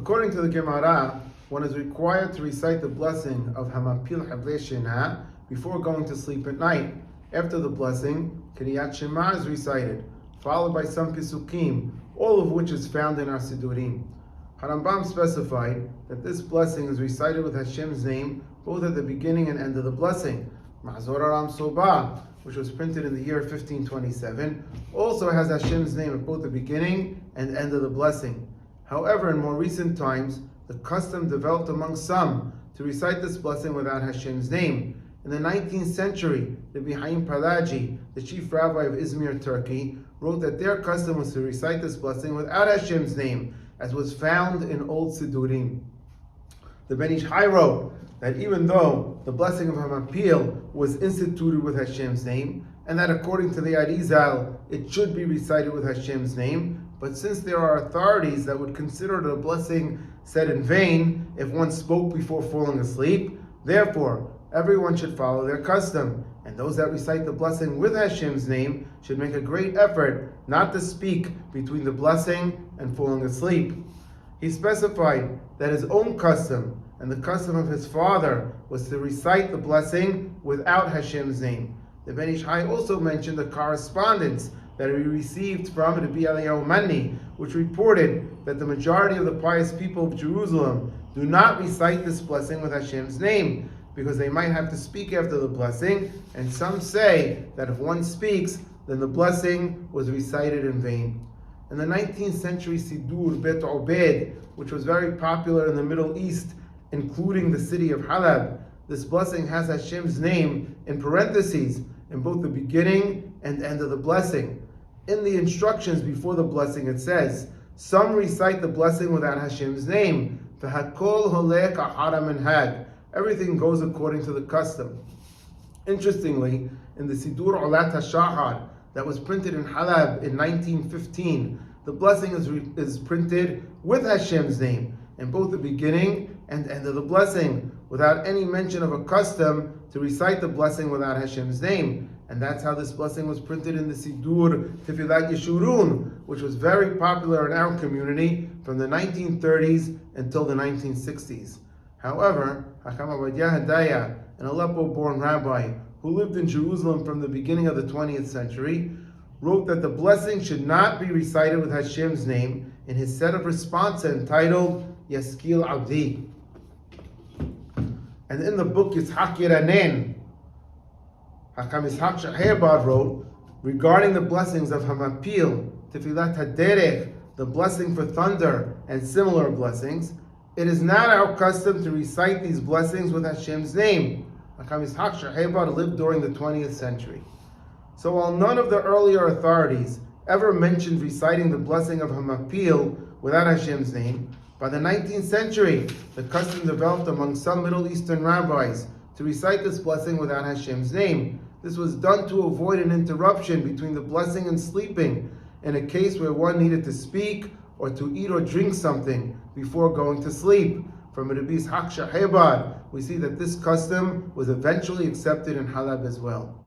According to the Gemara, one is required to recite the blessing of Hamapil Havle Shena before going to sleep at night. After the blessing, Kriyat Shema is recited, followed by some Pisukim, all of which is found in our Sidurim. Harambam specified that this blessing is recited with Hashem's name both at the beginning and end of the blessing. Mahzor Aram Sobah, which was printed in the year 1527, also has Hashem's name at both the beginning and end of the blessing. However, in more recent times, the custom developed among some to recite this blessing without Hashem's name. In the 19th century, Rabbi Haim Palaji, the chief rabbi of Izmir, Turkey, wrote that their custom was to recite this blessing without Hashem's name, as was found in old Sidurim. The Ben Ish Chai wrote that even though the blessing of Hamapil was instituted with Hashem's name, and that according to the Arizal, it should be recited with Hashem's name, but since there are authorities that would consider it a blessing said in vain if one spoke before falling asleep, therefore everyone should follow their custom, and those that recite the blessing with Hashem's name should make a great effort not to speak between the blessing and falling asleep. He specified that his own custom and the custom of his father was to recite the blessing without Hashem's name. The Ben Ish Chai also mentioned the correspondence that he received from Rabbi Eliyahu Manni, which reported that the majority of the pious people of Jerusalem do not recite this blessing with Hashem's name, because they might have to speak after the blessing, and some say that if one speaks, then the blessing was recited in vain. In the 19th century Sidur Bet Obed, which was very popular in the Middle East, including the city of Halab, this blessing has Hashem's name in parentheses in both the beginning and end of the blessing. In the instructions before the blessing it says, some recite the blessing without Hashem's name. V'hakol holech ahara minhag. Everything goes according to the custom. Interestingly, in the Sidur Olat HaShahar that was printed in Halab in 1915, the blessing is printed with Hashem's name in both the beginning and end of the blessing, without any mention of a custom to recite the blessing without Hashem's name. And that's how this blessing was printed in the Sidur Tefillat Yeshurun, which was very popular in our community from the 1930s until the 1960s. However, Hakam Abadiyah Hadaya, an Aleppo-born rabbi who lived in Jerusalem from the beginning of the 20th century, wrote that the blessing should not be recited with Hashem's name in his set of responsa entitled Yaskil Abdi. And in the book Yitzhak Yeranen, Hakam Yitzhak Sheherbad wrote regarding the blessings of Hamapil, Tefilat HaDerech, the blessing for thunder, and similar blessings. It is not our custom to recite these blessings with Hashem's name. Hakam Yitzhak Sheherbad lived during the 20th century. So while none of the earlier authorities ever mentioned reciting the blessing of Hamapil without Hashem's name, by the 19th century, the custom developed among some Middle Eastern rabbis to recite this blessing without Hashem's name. This was done to avoid an interruption between the blessing and sleeping, in a case where one needed to speak or to eat or drink something before going to sleep. From Rabbi Yitzhak Sheherbad, we see that this custom was eventually accepted in Halab as well.